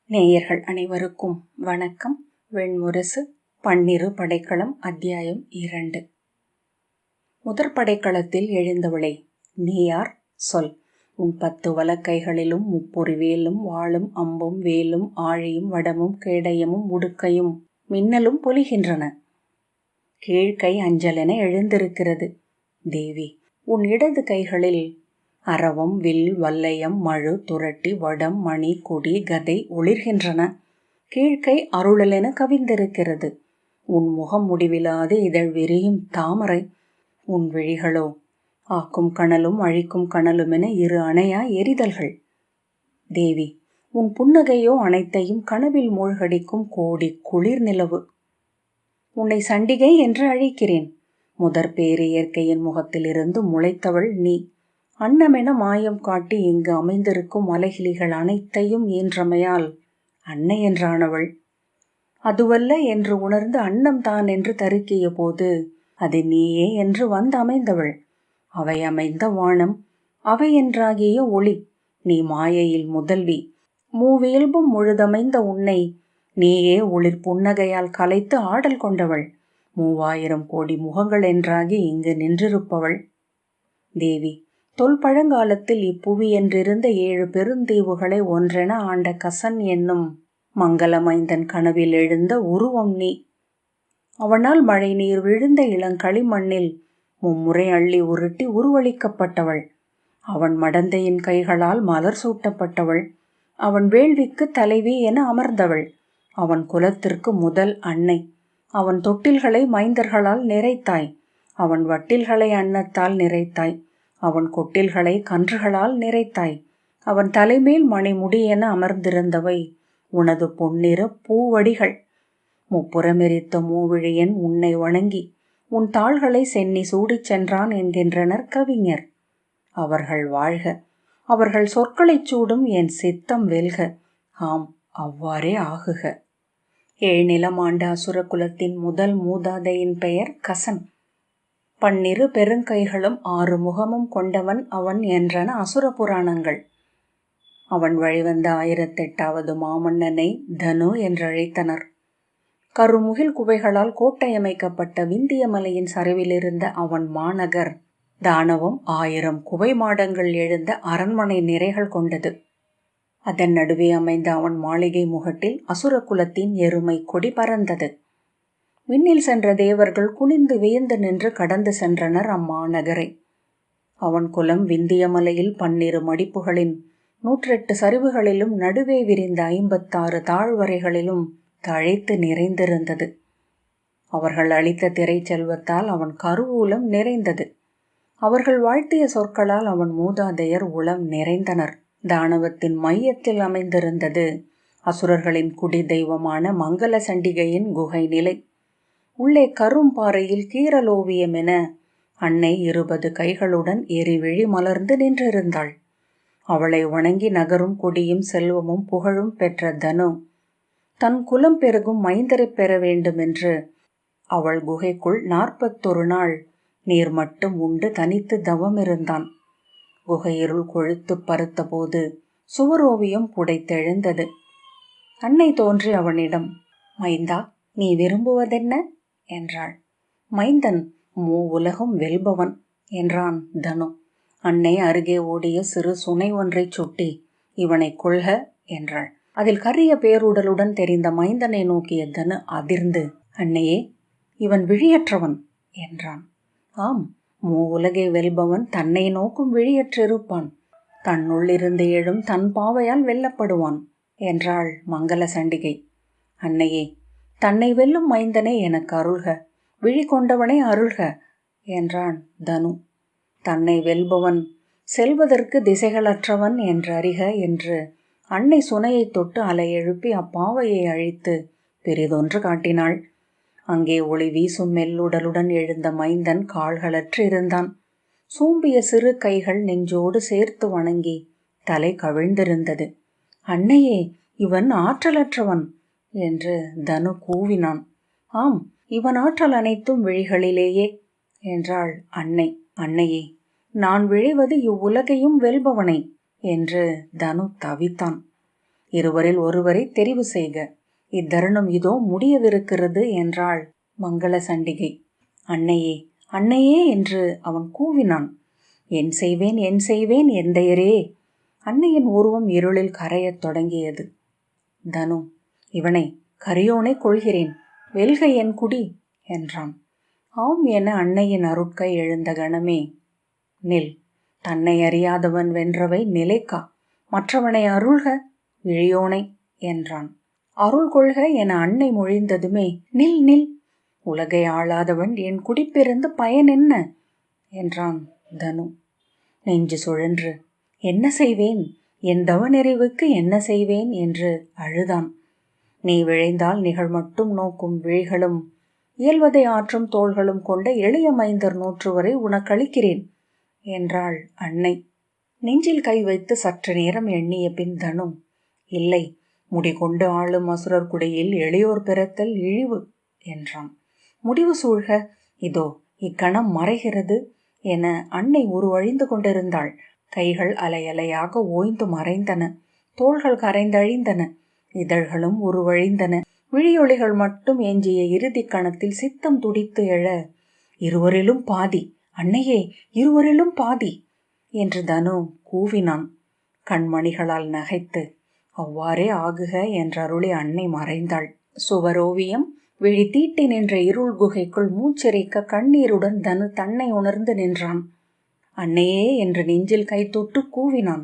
நேயர்கள் அனைவருக்கும் வணக்கம். வெண்முரசு பன்னிரு படைக்களம் அத்தியாயம் 2. முதற் படைக்களத்தில் எழுந்தவளே, நீ யார்? சொல். உன் 10 வலக்கைகளிலும் முப்புரிவேலும் வாளும் அம்பும் வேலும் ஆழியும் வடமும் கேடயமும் உடுக்கையும் மின்னலும் பொலிகின்றன. கீழ்கை அஞ்சலென எழுந்திருக்கிறது. தேவி, உன் இடது கைகளில் அரவம் வில் வல்லையம் மழு துரட்டி வடம் மணி கொடி கதை ஒளிர்கின்றன. கீழ்கை அருளலென கவிந்திருக்கிறது. உன் முகம் முடிவிலாது இதழ் விரியும் தாமரை. உன் விழிகளோ ஆக்கும் கனலும் அழிக்கும் கனலுமென இரு அணையா எரிதல்கள். தேவி, உன் புன்னகையோ அனைத்தையும் கனவில் மூழ்கடிக்கும் கோடி குளிர் நிலவு. உன்னை சண்டிகை என்று அழைக்கிறேன். முதற் பேறு இயற்கையின் முகத்திலிருந்து முளைத்தவள் நீ. அன்னமென மாயம் காட்டி இங்கு அமைந்திருக்கும் அலைகிளிகள் அனைத்தையும் ஈன்றமையால் அன்னை என்றானவள். அதுவல்ல என்று உணர்ந்து அன்னம் தான் என்று தருக்கிய போது அது நீயே என்று வந்து அமைந்தவள். அவை அமைந்த வானம், அவை என்றாகிய ஒளி. நீ மாயையில் முதல்வி. மூவியல்பும் முழுதமைந்த உன்னை நீயே ஒளிர் புன்னகையால் கலைத்து ஆடல் கொண்டவள். 3000 கோடி முகங்கள் என்றாகி இங்கு நின்றிருப்பவள். தேவி, தொல்பழங்காலத்தில் இப்புவி என்றிருந்த 7 பெருந்தீவுகளை ஒன்றென ஆண்ட கசன் என்னும் மங்களமைந்தன் கனவில் எழுந்த உருவம் நீ. அவனால் மழை நீர் விழுந்த இளங்களிமண்ணில் மும்முறை அள்ளி உருட்டி உருவளிக்கப்பட்டவள். அவன் மடந்தையின் கைகளால் மலர் சூட்டப்பட்டவள். அவன் வேள்விக்கு தலைவி என அமர்ந்தவள். அவன் குலத்திற்கு முதல் அன்னை. அவன் தொட்டில்களை மைந்தர்களால் நிறைத்தாய். அவன் வட்டில்களை அன்னத்தால் நிறைத்தாய். அவன் கொட்டில்களை கன்றுகளால் நிறைத்தாய். அவன் தலைமேல் மணிமுடி என அமர்ந்திருந்தவை உனது பொன்னிற பூவடிகள். முப்புறமெரித்த மூவிழியன் உன்னை வணங்கி உன் தாள்களை சென்னி சூடிச் சென்றான் என்கின்றனர் கவிஞர். அவர்கள் வாழ்க. அவர்கள் சொற்களைச் சூடும் என் சித்தம் வெல்க. ஆம், அவ்வாறே ஆகுக. 7 நிலம் ஆண்ட அசுர குலத்தின் முதல் மூதாதையின் பெயர் கசன். 12 பெருங்கைகளும் 6 முகமும் கொண்டவன் அவன் என்றன அசுர புராணங்கள். அவன் வழிவந்த 1008வது மாமன்னனை தனு என்றழைத்தனர். கருமுகில் குவைகளால் கோட்டையமைக்கப்பட்ட விந்திய மலையின் சரிவிலிருந்த அவன் மாநகர் தானவம் 1000 குவை மாடங்கள் எழுந்த அரண்மனை நிறைகள் கொண்டது. அதன் நடுவே அமைந்த அவன் மாளிகை முகட்டில் அசுர குலத்தின் எருமை கொடி பறந்தது. விண்ணில் சென்ற தேவர்கள் குனிந்து வியந்து நின்று கடந்து சென்றனர் அம்மாநகரை. அவன் குலம் விந்திய மலையில் 12 மடிப்புகளின் 108 சரிவுகளிலும் நடுவே விரிந்த 56 தாழ்வரைகளிலும் தழைத்து நிறைந்திருந்தது. அவர்கள் அளித்த திரை செல்வத்தால் அவன் கருவூலம் நிறைந்தது. அவர்கள் வாழ்த்திய சொற்களால் அவன் மூதாதையர் உளம் நிறைந்தனர். தானவத்தின் மையத்தில் அமைந்திருந்தது அசுரர்களின் குடி தெய்வமான மங்கள சண்டிகையின் குகை நிலை. உள்ளே கரும்பாறையில் கீரலோவியம் என அன்னை 20 கைகளுடன் எரிவிழி மலர்ந்து நின்றிருந்தாள். அவளை வணங்கி நகரும் கொடியும் செல்வமும் புகழும் பெற்ற தனு தன் குலம் பெருகும் மைந்தரை பெற வேண்டுமென்று அவள் குகைக்குள் 41 நாள் நீர் மட்டும் உண்டு தனித்து தவம் இருந்தான். குகையிருள் கொழுத்து பருத்த போது சுவரோவியம் புடைத்தெழுந்தது. அன்னை தோன்றி அவனிடம், மைந்தா, நீ விரும்புவதென்ன என்றாள். மைந்தன் உலகம் வெல்பவன் என்றான் தனு. அன்னை அருகே ஓடிய சிறு சுனை ஒன்றை சுட்டி, இவனை கொள்க என்றாள். அதில் கரிய பேருடலுடன் தெரிந்த மைந்தனை நோக்கிய தனு அதிர்ந்து, அன்னையே, இவன் விழியற்றவன் என்றான். ஆம், உலகை வெல்பவன் தன்னை நோக்கும் விழியற்றிருப்பான். தன்னுள்ளிருந்து எழும் தன் பாவையால் வெல்லப்படுவான் என்றாள் மங்கள சண்டிகை. அன்னையே, தன்னை வெல்லும் மைந்தனை எனக்கு அருள்க, விழி கொண்டவனை அருள்க என்றான் தனு. தன்னை வெல்பவன் செல்வதற்கு திசைகளற்றவன் என்றறிக என்று அன்னை சுனையை தொட்டு அலை எழுப்பி அப்பாவையை அழித்து பெரிதொன்று காட்டினாள். அங்கே ஒளி வீசும் மெல்லுடலுடன் எழுந்த மைந்தன் கால்களற்று இருந்தான். சூம்பிய சிறு கைகள் நெஞ்சோடு சேர்த்து வணங்கி தலை கவிழ்ந்திருந்தது. அன்னையே, இவன் ஆற்றலற்றவன் என்று தனு கூவினான். ஆம், இவன் ஆற்றல் அனைத்தும் விழிகளிலேயே என்றாள் அன்னை. அன்னையே, நான் விழைவது இவ்வுலகையும் வெல்பவனை என்று தனு தவித்தான். இருவரில் ஒருவரை தெரிவு செய்க. இத்தருணம் இதோ முடியவிருக்கிறது என்றாள் மங்கள சண்டிகை. அன்னையே, அன்னையே என்று அவன் கூவினான். என் செய்வேன், என் செய்வேன் எந்தையரே. அன்னையின் உருவம் இருளில் கரையத் தொடங்கியது. தனு, இவனை கரியோனை கொள்கிறேன், வெல்க என் குடி என்றான். ஆம் என அன்னையின் அருட்கை எழுந்த கணமே, நில், தன்னை அறியாதவன் வென்றவை நிலைக்கா, மற்றவனை அருள்க விழியோனை என்றான். அருள் கொள்க என அன்னை மொழிந்ததுமே, நில் நில், உலகை ஆளாதவன் என் குடிப்பிறந்து பயன் என்ன என்றான் தனு. நெஞ்சு சுழன்று என்ன செய்வேன், என் தவநெறிவுக்கு என்ன செய்வேன் என்று அழுதான். நீ விழைந்தால் நிகழ் மட்டும் நோக்கும் விழிகளும் இயல்வதை ஆற்றும் தோள்களும் கொண்ட எளிய மைந்தர் 100 வரை உனக்களிக்கிறேன் என்றாள் அன்னை. நெஞ்சில் கை வைத்து சற்று நேரம் எண்ணிய பின் தனு, இல்லை, முடிகொண்டு ஆளும் அசுரர் குடியில் எளியோர் பிறத்தல் இழிவு என்றான். முடிவு சூழ்க, இதோ இக்கணம் மறைகிறது என அன்னை உருவழிந்து கொண்டிருந்தாள். கைகள் அலையலையாக ஓய்ந்து மறைந்தன, தோள்கள் கரைந்தழிந்தன, இதழ்களும் உருவழிந்தன. விழியொளிகள் மட்டும் எஞ்சிய இறுதி கணத்தில் சித்தம் துடித்து எழ, இருவரிலும் பாதி, அன்னையே, இருவரிலும் பாதி என்று தனு கூவினான். கண்மணிகளால் நகைத்து அவ்வாறே ஆகுக என்றருளி அன்னை மறைந்தாள். சுவரோவியம் விழி தீட்டி நின்ற இருள் குகைக்குள் மூச்சிறைக்க கண்ணீருடன் தனு தன்னை உணர்ந்து நின்றான். அன்னையே என்று நெஞ்சில் கை தொட்டு கூவினான்.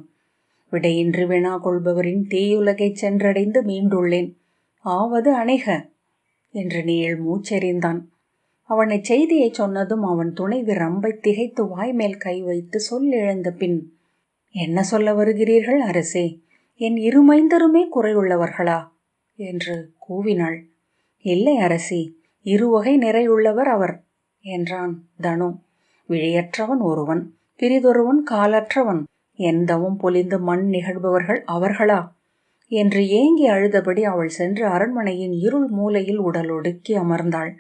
விடையின்றி வினா கொள்பவரின் தீயுலகை சென்றடைந்து மீண்டுள்ளேன், ஆவது அணைக என்று நீள் மூச்செறிந்தான். அவனை செய்தியை சொன்னதும் அவன் துணைவி ரம்பை திகைத்து வாய்மேல் கை வைத்து சொல்லிழந்த பின், என்ன சொல்ல வருகிறீர்கள் அரசே, என் இருமைந்தருமே குறையுள்ளவர்களா என்று கூவினாள். இல்லை அரசி, இருவகை நிறையுள்ளவர் அவர் என்றான் தனு. விழியற்றவன் ஒருவன், பிரிதொருவன் காலற்றவன், எந்தவும் பொலிந்து மண் நிகழ்பவர்கள் அவர்களா என்று ஏங்கி அழுதபடி அவள் சென்று அரண்மனையின் இருள் மூலையில் உடலொடுக்கி அமர்ந்தாள்.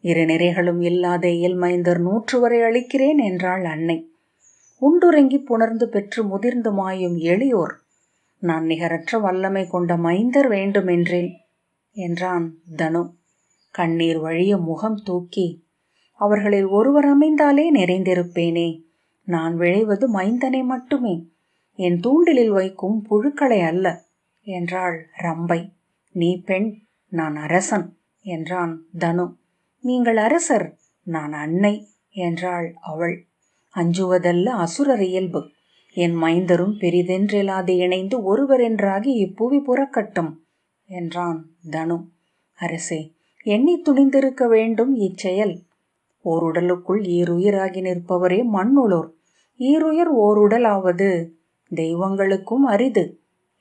இரு நிறைகளும் இல்லாத இயல்மைந்தர் 100 வரை அளிக்கிறேன் என்றாள் அன்னை. உண்டுறங்கி புணர்ந்து பெற்று முதிர்ந்து மாயும் எளியோர், நான் நிகரற்ற வல்லமை கொண்ட மைந்தர் வேண்டுமென்றேன் என்றான் தனு. கண்ணீர் வழிய முகம் தூக்கி, அவர்களில் ஒருவர் அமைந்தாலே நிறைந்திருப்பேனே, நான் விழைவது மைந்தனை மட்டுமே, என் தூண்டிலில் வைக்கும் புழுக்களை அல்ல என்றாள் ரம்பை. நீ பெண், நான் அரசன் என்றான் தனு. நீங்கள் அரசர், நான் அன்னை என்றாள் அவள். அஞ்சுவதல்ல அசுரர் இயல்பு, என் மைந்தரும் பெரிதென்றில்லாது இணைந்து ஒருவர் என்றாகி இப்புவி புறக்கட்டும் என்றான் தனு. அரசே, எண்ணி துணிந்திருக்க வேண்டும் இச்செயல். ஓருடலுக்குள் ஈருயிராகி நிற்பவரே மண்ணுளோர், ஈருயிர் ஓருடல் ஆவது தெய்வங்களுக்கும் அரிது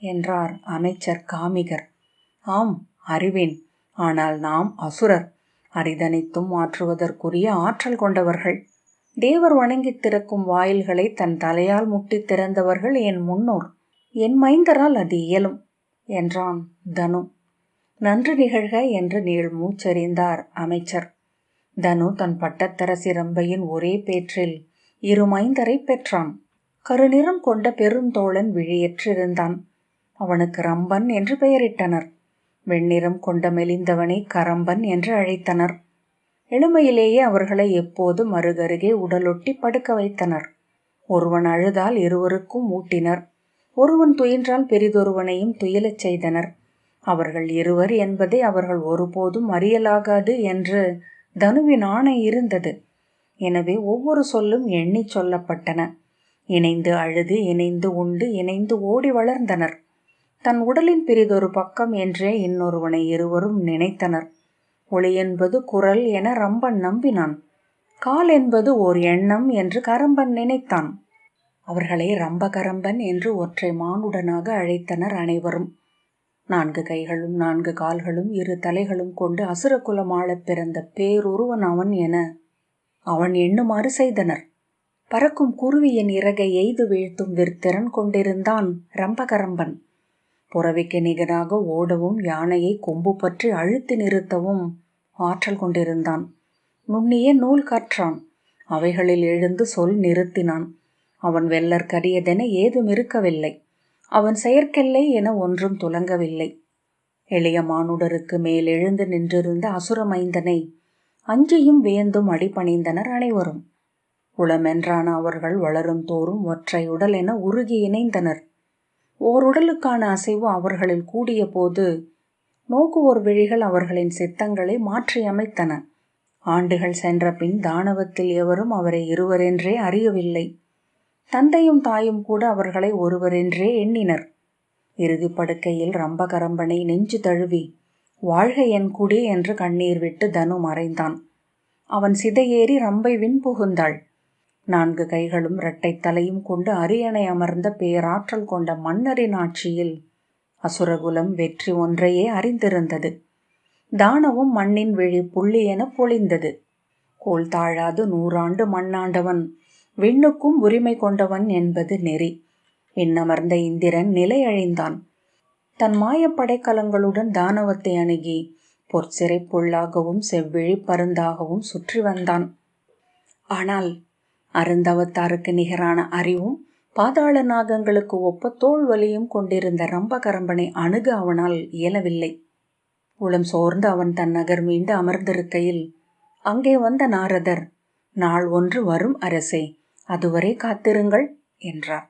என்றார் அமைச்சர் காமிகர். ஆம், அறிவேன், ஆனால் நாம் அசுரர், அரிதனைத்தும் மாற்றுவதற்குரிய ஆற்றல் கொண்டவர்கள். தேவர் வணங்கி திறக்கும் வாயில்களை தன் தலையால் முட்டி திறந்தவர்கள் என் முன்னோர், என் மைந்தரால் அது இயலும் என்றான் தனு. நன்று நிகழ்க என்று நீள் மூச்செறிந்தார் அமைச்சர். தனு தன் பட்டத்தரசி ரம்பையின் ஒரே பேற்றில் 2 மைந்தரை பெற்றான். கருநிறம் கொண்ட பெருந்தோழன் விழியற்றிருந்தான். அவனுக்கு ரம்பன் என்று பெயரிட்டனர். வெண்ணிறம் கொண்ட மெலிந்தவனை கரம்பன் என்று அழைத்தனர். எளிமையிலேயே அவர்களை எப்போதும் அருகருகே உடலொட்டி படுக்க வைத்தனர். ஒருவன் அழுதால் இருவருக்கும் ஊட்டினர், ஒருவன் துயின்றால் பெரிதொருவனையும் துயிலச் செய்தனர். அவர்கள் இருவர் என்பதை அவர்கள் ஒருபோதும் அறியலாகாது என்று தனுவின் ஆணை இருந்தது. எனவே ஒவ்வொரு சொல்லும் எண்ணி சொல்லப்பட்டன. இணைந்து அழுது, இணைந்து உண்டு, இணைந்து ஓடி வளர்ந்தனர். தன் உடலின் பிரிதொரு பக்கம் என்றே இன்னொருவனை இருவரும் நினைத்தனர். ஒளி என்பது குரல் என ரம்பன் நம்பினான். கால் என்பது ஓர் எண்ணம் என்று கரம்பன் நினைத்தான். அவர்களை ரம்பகரம்பன் என்று ஒற்றை மானுடனாக அழைத்தனர் அனைவரும். 4 கைகளும் 4 கால்களும் 2 தலைகளும் கொண்டு அசுரகுலம் ஆளப் பிறந்த பேருருவன் அவன் என அவன் எண்ணுமாறு செய்தனர். பறக்கும் குருவியின் இறகை எய்து வீழ்த்தும் விற்திறன் கொண்டிருந்தான் ரம்பகரம்பன். புறவிக்கு நிகராக ஓடவும் யானையை கொம்பு பற்றி அழுத்தி நிறுத்தவும் ஆற்றல் கொண்டிருந்தான். நுண்ணிய நூல் கற்றான். அவைகளில் எழுந்து சொல் நிறுத்தினான். அவன் வெல்லற்கரியதென ஏதும் இருக்கவில்லை. அவன் செயற்கெல்லை என ஒன்றும் துலங்கவில்லை. எளிய மானுடருக்கு மேல் எழுந்து நின்றிருந்த அசுரமைந்தனை அஞ்சியும் வியந்தும் அடிபணிந்தனர் அனைவரும். உளமென்றான அவர்கள் வளரும் தோறும் ஒற்றை உடல் என உருகி இணைந்தனர். ஓருடலுக்கான அசைவு அவர்களில் கூடிய போது நோக்குவோர் விழிகள் அவர்களின் சித்தங்களை மாற்றியமைத்தன. ஆண்டுகள் சென்ற பின் தானவத்தில் எவரும் அவரை இருவரென்றே அறியவில்லை. தந்தையும் தாயும் கூட அவர்களை ஒருவரென்றே எண்ணினர். இறுதி படுக்கையில் ரம்பகரம்பனை நெஞ்சு தழுவி வாழ்க என் குடி என்று கண்ணீர் விட்டு தனு மறைந்தான். அவன் சிதையேறி ரம்பை விண்புகுந்தாள். 4 கைகளும் இரட்டை தலையும் கொண்டு அரியணை அமர்ந்த பேராற்றல் கொண்ட மன்னரின் ஆட்சியில் அசுரகுலம் வெற்றி ஒன்றையே அறிந்திருந்தது. தானவும் மண்ணின் விழி புள்ளி என பொழிந்தது. கோல் தாழாது 100 ஆண்டு மண்ணாண்டவன் விண்ணுக்கும் உரிமை கொண்டவன் என்பது நெறி. விண்ணமர்ந்த இந்திரன் நிலை அழிந்தான். தன் மாயப்படைக்கலங்களுடன் தானவத்தை அணுகி பொற்சிறை புல்லாகவும் செவ்விழி பருந்தாகவும் சுற்றி வந்தான். ஆனால் அருந்தவத்தாருக்கு நிகரான அறிவும் பாதாள நாகங்களுக்கு ஒப்ப தோல் வலியும் கொண்டிருந்த ரம்பகரம்பனை அணுக அவனால் இயலவில்லை. உளம் சோர்ந்து அவன் தன் நகர் மீண்டு அமர்ந்திருக்கையில் அங்கே வந்த நாரதர், நாள் ஒன்று வரும் அரசே, அதுவரை காத்திருங்கள் என்றார்.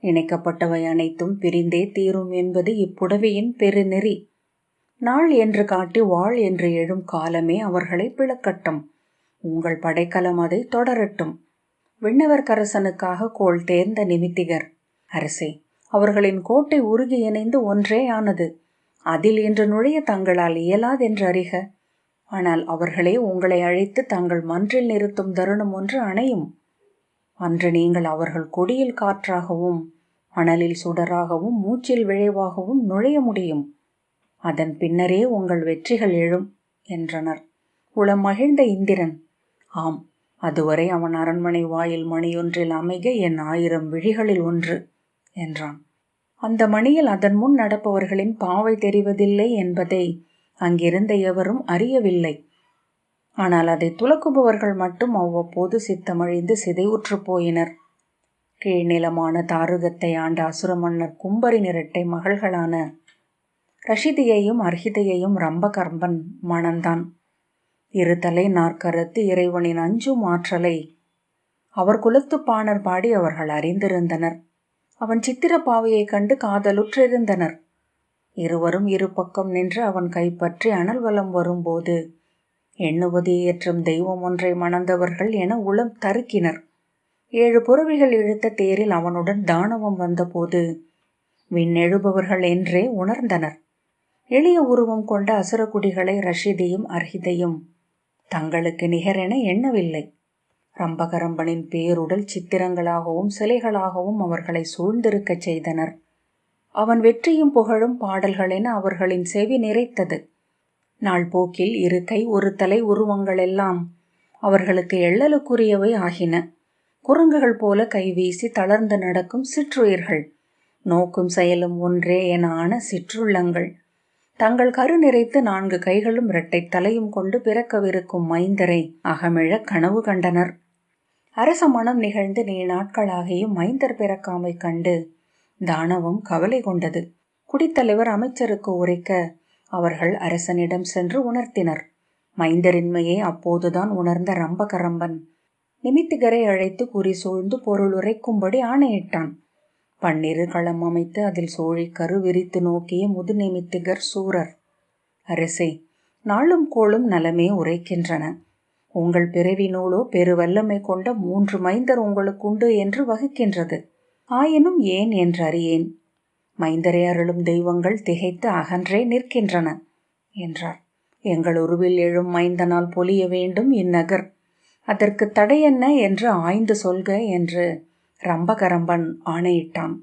இணைக்கப்பட்டவை அனைத்தும் பிரிந்தே தீரும் என்பது இப்புடவையின் பெருநெறி. நாள் என்று காட்டி வாழ் என்று எழும் காலமே அவர்களை பிளக்கட்டும். உங்கள் படைக்கலம் அதை தொடரட்டும். விண்ணவர்க்கரசனுக்காக கோள் தேர்ந்த நிமித்திகர், அரசே, அவர்களின் கோட்டை உருகி இணைந்து ஒன்றே ஆனது. அதில் இன்று நுழைய தங்களால் இயலாதென்று அறிக. ஆனால் அவர்களே உங்களை அழைத்து தங்கள் மன்றில் நிறுத்தும் தருணம் ஒன்று அணையும். அன்று நீங்கள் அவர்கள் கொடியில் காற்றாகவும் அனலில் சுடராகவும் மூச்சில் விழைவாகவும் நுழைய முடியும். அதன் பின்னரே உங்கள் வெற்றிகள் எழும் என்றனர். உளம் மகிழ்ந்த இந்திரன், ஆம், அதுவரை அவன் அரண்மனை வாயில் மணியொன்றில் அமைக என் 1000 விழிகளில் ஒன்று என்றான். அந்த மணியில் அதன் முன் நடப்பவர்களின் பாவை தெரிவதில்லை என்பதை அங்கிருந்த எவரும் அறியவில்லை. ஆனால் அதை துலக்குபவர்கள் மட்டும் அவ்வப்போது சித்தமழிந்து சிதைவுற்று போயினர். கீழ்நிலமான தாருகத்தை ஆண்ட அசுர மன்னர் கும்பரின் இரட்டை மகள்களான ரஷிதியையும் அர்ஹிதையையும் ரம்பகரம்பன் மணந்தான். 2 தலை 4 கரத்து இறைவனின் அஞ்சும் ஆற்றலை அவர் குலத்து பாணர் பாடி அவர்கள் அறிந்திருந்தனர். அவன் சித்திரப்பாவையை கண்டு காதலுற்றிருந்தனர். இருவரும் இரு பக்கம் நின்று அவன் கைப்பற்றி அனல் வலம் வரும்போது எண்ணுவது ஏற்றும் தெய்வம் ஒன்றை மணந்தவர்கள் என உளம் தருக்கினர். 7 புறவிகள் இழுத்த தேரில் அவனுடன் தானவம் வந்தபோது விண்ணெழுபவர்கள் என்றே உணர்ந்தனர். எளிய உருவம் கொண்ட அசுரகுடிகளை ரஷிதியும் அர்ஹிதையும் தங்களுக்கு நிகரென எண்ணவில்லை. ரம்பகரம்பனின் பேருடல் சித்திரங்களாகவும் சிலைகளாகவும் அவர்களை சூழ்ந்திருக்கச் செய்தனர். அவன் வெற்றியும் புகழும் பாடல்கள் என அவர்களின் செவி நிறைத்தது. நாள் போக்கில் 2 கை 1 தலை உருவங்களெல்லாம் அவர்களுக்கு எள்ளலுக்குரியவை ஆகின. குரங்குகள் போல கைவீசி தளர்ந்து நடக்கும் சிற்றுயிர்கள், நோக்கும் செயலும் ஒன்றே என ஆன சிற்றுள்ளங்கள், தங்கள் கரு நிறைத்து 4 கைகளும் 2 தலையும் கொண்டு பிறக்கவிருக்கும் மைந்தரை அகமிழ கனவு கண்டனர். அரச மனம் நிகழ்ந்து நீ நாட்களாகியும் மைந்தர் பிறக்காமை கண்டு தானவம் கவலை கொண்டது. குடித்தலைவர் அமைச்சருக்கு உரைக்க அவர்கள் அரசனிடம் சென்று உணர்த்தினர். மைந்தரின்மையை அப்போதுதான் உணர்ந்த ரம்பகரம்பன் நிமித்திகரை அழைத்து குறி சூழ்ந்து பொருள் உரைக்கும்படி ஆணையிட்டான். 12 களம் அமைத்து அதில் சோழி கரு விரித்து நோக்கிய முது நிமித்திகர் சூரர், அரசே, நாளும் கோளும் நலமே உரைக்கின்றன. உங்கள் பிறவி நூலோ பெருவல்லமை கொண்ட 3 மைந்தர் உங்களுக்குண்டு என்று வகுக்கின்றது. ஆயினும் ஏன் என்று அறியேன். மைந்தரை அருளும் தெய்வங்கள் திகைத்து அகன்றே நிற்கின்றன என்றார். எங்கள் உருவில் எழும் மைந்தனால் பொலிய வேண்டும் இந்நகர். அதற்கு தடையென்ன என்று ஆய்ந்து சொல்க என்று ரம்பகரம்பன் ஆணையிட்டான்.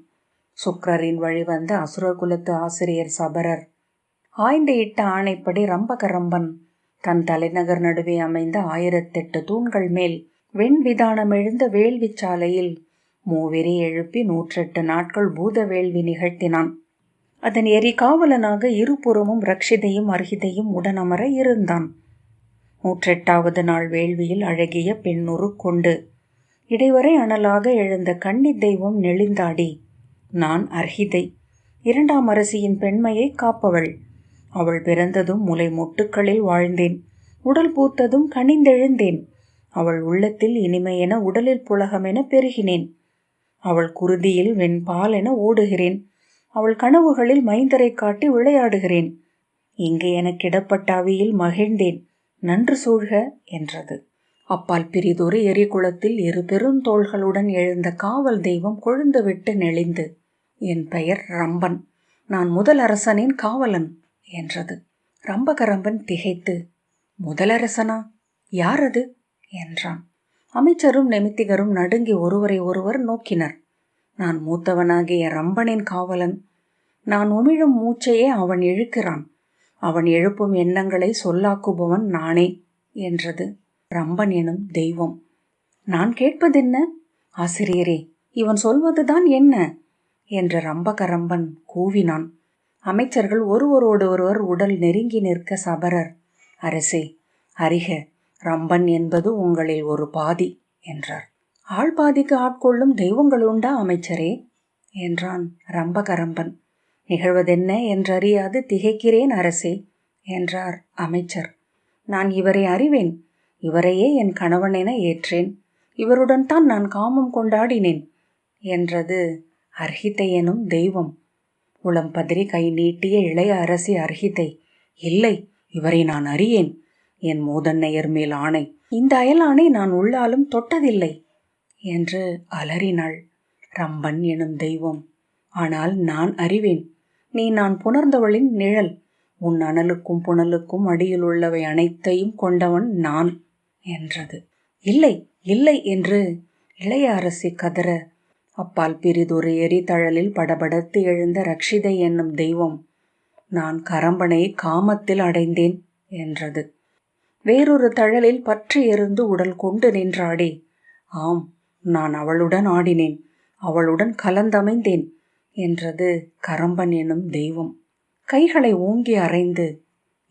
சுக்கிரரின் வழிவந்த அசுரகுலத்து ஆசிரியர் சபரர் ஆய்ந்து இட்ட ஆணைப்படி ரம்பகரம்பன் தன் தலைநகர் நடுவே அமைந்த 1008 தூண்கள் மேல் வெண்விதானம் எழுந்த வேள்வி சாலையில் மூவிரி எழுப்பி 108 நாட்கள் பூத வேள்வி நிகழ்த்தினான். அதன் எரிகாவலனாக இருபுறமும் ரக்ஷிதையும் அர்ஹிதையும் உடனமர இருந்தான். 108வது நாள் வேள்வியில் அழகிய பெண்ணுரு கொண்டு இடைவரை அனலாக எழுந்த கன்னி தெய்வம் நெளிந்தாடி, நான் அர்ஹிதை, இரண்டாம் அரசியின் பெண்மையை காப்பவள். அவள் பிறந்ததும் முலை மொட்டுக்களில் வாழ்ந்தேன். உடல் பூத்ததும் கனிந்தெழுந்தேன். அவள் உள்ளத்தில் இனிமையென உடலில் புலகமென பெருகினேன். அவள் குருதியில் வெண்பால் என ஓடுகிறேன். அவள் கனவுகளில் மைந்தரை காட்டி விளையாடுகிறேன். இங்கு எனக்கிடப்பட்ட அவியில் மகிழ்ந்தேன். நன்று சூழ்க என்றது. அப்பால் பிரிதொரு எரிகுளத்தில் இரு பெருந்தோள்களுடன் எழுந்த காவல் தெய்வம் கொழுந்துவிட்டு நெளிந்து, என் பெயர் ரம்பன், நான் முதலரசனின் காவலன் என்றது. ரம்பகரம்பன் திகைத்து, முதலரசனா? யாரது என்றான். அமைச்சரும் நெமித்திகரும் நடுங்கி ஒருவரை ஒருவர் நோக்கினர். நான் மூத்தவனாகிய ரம்பனின் காவலன். நான் உமிழும் மூச்சையே அவன் இழுக்கிறான். அவன் எழுப்பும் எண்ணங்களை சொல்லாக்குபவன் நானே என்றது ரம்பன் எனும் தெய்வம். நான் கேட்பதென்ன? ஆசிரியரே, இவன் சொல்வதுதான் என்ன என்று ரம்பகரம்பன் கூவினான். அமைச்சர்கள் ஒருவரோடு ஒருவர் உடல் நெருங்கி நிற்க சபரர், அரசே, அறிக, ரம்பன் என்பது உங்களில் ஒரு பாதி என்றார். ஆள் பாதிக்கு ஆட்கொள்ளும் தெய்வங்கள் உண்டா அமைச்சரே என்றான் ரம்பகரம்பன். நிகழ்வதென்ன என்றறியாது திகைக்கிறேன் அரசே என்றார் அமைச்சர். நான் இவரை அறிவேன். இவரையே என் கணவன் என ஏற்றேன். இவருடன் தான் நான் காமம் கொண்டாடினேன் என்றது அர்ஹிதை எனும் தெய்வம். உளம் பதறி கை நீட்டிய இளைய அரசி அர்ஹிதை, இல்லை, இவரை நான் அறியேன். என் மூதன்னையர் மேல் ஆணை, இந்த அயலானை நான் உள்ளாலும் தொட்டதில்லை என்று அலறினாள். ரம்பன் எனும் தெய்வம், ஆனால் நான் அறிவேன். நீ நான் புணர்ந்தவளின் நிழல். உன் அனலுக்கும் புனலுக்கும் அடியில் உள்ளவை அனைத்தையும் கொண்டவன் நான் என்றது. இல்லை, இல்லை என்று இளைய அரசி கதற, அப்பால் பிரிதொரு எரிதழலில் படபடத்து எழுந்த ரக்ஷிதை என்னும் தெய்வம், நான் கரம்பனை காமத்தில் அடைந்தேன் என்றது. வேறொரு தழலில் பற்றி எறிந்து உடல் கொண்டு நின்றாடி, ஆம், நான் அவளுடன் ஆடினேன், அவளுடன் கலந்தமைந்தேன் என்றது கரம்பன் எனும் தெய்வம். கைகளை ஓங்கி அறைந்து,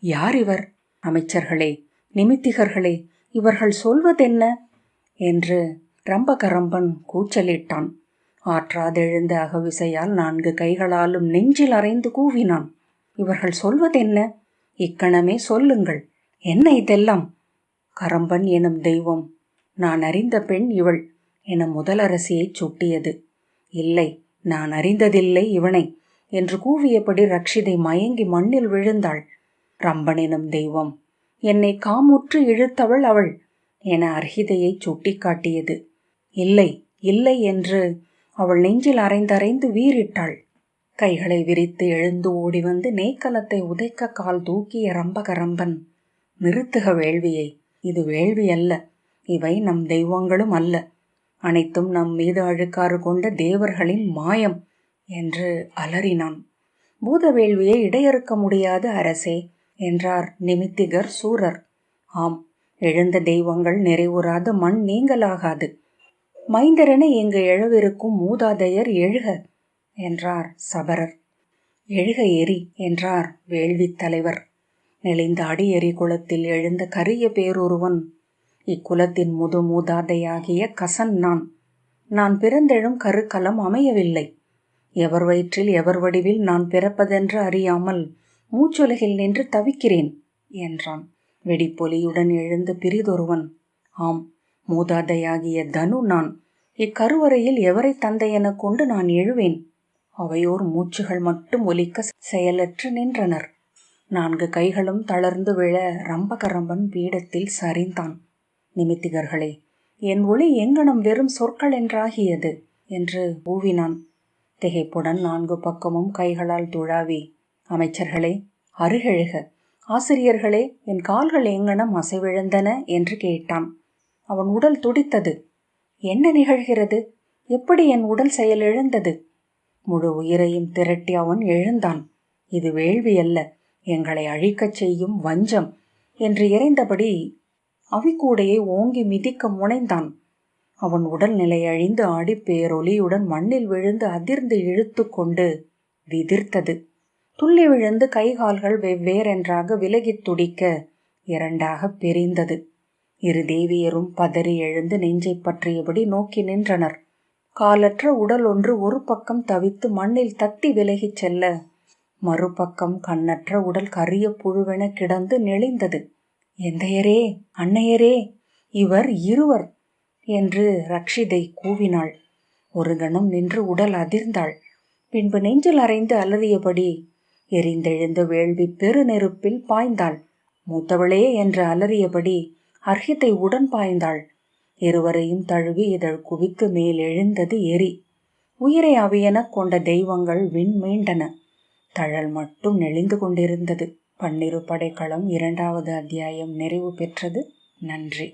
யார் இவர்? அமைச்சர்களே, நிமித்திகர்களே, இவர்கள் சொல்வதென்ன என்று ரம்பகரம்பன் கூச்சலிட்டான். ஆற்றாதெழுந்த அகவிசையால் 4 கைகளாலும் நெஞ்சில் அறைந்து கூவினான். இவர்கள் சொல்வதென்ன? இக்கணமே சொல்லுங்கள், என்ன இதெல்லாம்? கரம்பன் எனும் தெய்வம், நான் அறிந்த பெண் இவள் என முதலரசியை சுட்டியது. இல்லை, நான் அறிந்ததில்லை இவனை என்று கூவியபடி ரக்ஷிதை மயங்கி மண்ணில் விழுந்தாள். ரம்பன் எனும் தெய்வம், என்னை காமுற்று இழுத்தவள் அவள் என அர்ஹிதையை சுட்டி காட்டியது. இல்லை, இல்லை என்று அவள் நெஞ்சில் அரைந்தரைந்து வீறிட்டாள். கைகளை விரித்து எழுந்து ஓடி வந்து நெய்க்கலத்தை உதைக்க கால் தூக்கிய ரம்பகரம்பன், நிறுத்துக வேள்வியை, இது வேள்வி அல்ல, இவை நம் தெய்வங்களும் அல்ல, அனைத்தும் நம் மீது அழுக்காறு கொண்ட தேவர்களின் மாயம் என்று அலறினான். பூத வேள்வியை இடையறுக்க முடியாது அரசே என்றார் நிமித்திகர் சூரர். ஆம், எழுந்த தெய்வங்கள் நிறைவுறாத மண் நீங்களாகாது. மைந்தரனை இங்கு எழவிருக்கும் மூதாதையர் எழுக என்றார் சபரர். எழுக எரி என்றார் வேள்வி தலைவர். நெளிந்தாடி எரிகுளத்தில் எழுந்த கரிய பேரொருவன், இக்குலத்தின் மூதாதையாகிய கசன் நான் பிறந்தெழும் கருக்கலம் அமையவில்லை. எவர் வயிற்றில் எவர் வடிவில் நான் பிறப்பதென்று அறியாமல் மூச்சுலகில் நின்று தவிக்கிறேன் என்றான். வெடிப்பொலியுடன் எழுந்த பிரிதொருவன், ஆம், மூதாதையாகிய தனு நான். இக்கருவறையில் எவரை தந்தை எனக் கொண்டு நான் எழுவேன்? அவையோர் மூச்சுகள் மட்டும் ஒலிக்க செயலற்று நின்றனர். 4 கைகளும் தளர்ந்து விழ ரம்பகரம்பன் பீடத்தில் சரிந்தான். நிமித்திகர்களே, என் ஒளி எங்கனம் வெறும் சொற்கள் என்றாகியது என்று ஊவினான். திகைப்புடன் 4 பக்கமும் கைகளால் துழாவி, அமைச்சர்களே, அருகெழுக, ஆசிரியர்களே, என் கால்கள் எங்கனம் அசைவிழந்தன என்று கேட்டான். அவன் உடல் துடித்தது. என்ன நிகழ்கிறது? எப்படி என் உடல் செயல் இழந்தது? முழு உயிரையும் திரட்டி அவன் எழுந்தான். இது வேள்வி அல்ல, எங்களை அழிக்கச் செய்யும் வஞ்சம் என்று இறைந்தபடி அவிக்கூடையை ஓங்கி மிதிக்க முனைந்தான். அவன் உடல் நிலை அழிந்து ஆடி பேரொலியுடன் மண்ணில் விழுந்து அதிர்ந்து இழுத்து கொண்டு விதிர்த்தது. துள்ளி விழுந்து கைகால்கள் வெவ்வேறென்றாக விலகித் துடிக்க 2ஆக பிரிந்தது. 2 தேவியரும் பதறி எழுந்து நெஞ்சை பற்றியபடி நோக்கி நின்றனர். காலற்ற உடல் ஒன்று ஒரு பக்கம் தவித்து மண்ணில் தத்தி விலகிச் செல்ல, மறுபக்கம் கண்ணற்ற உடல் கரிய புழுவென கிடந்து நெளிந்தது. எந்தையரே, அன்னையரே, இவர் இருவர் என்று ரக்ஷிதை கூவினாள். ஒரு கணம் நின்று உடல் அதிர்ந்தாள். பின்பு நெஞ்சில் அறைந்து அலறியபடி எரிந்தெழுந்த வேள்வி பெருநெருப்பில் பாய்ந்தாள். மூத்தவளே என்று அலறியபடி அர்ஹித்தை உடன் பாய்ந்தாள். இருவரையும் தழுவி இதழ் குவித்து மேல் எழுந்தது எரி. உயிரை அவையெனக் கொண்ட தெய்வங்கள் விண்மீண்டன. தழல் மட்டும் நெளிந்து கொண்டிருந்தது. 12 படைக்களம் 2வது அத்தியாயம் நிறைவு பெற்றது. நன்றி.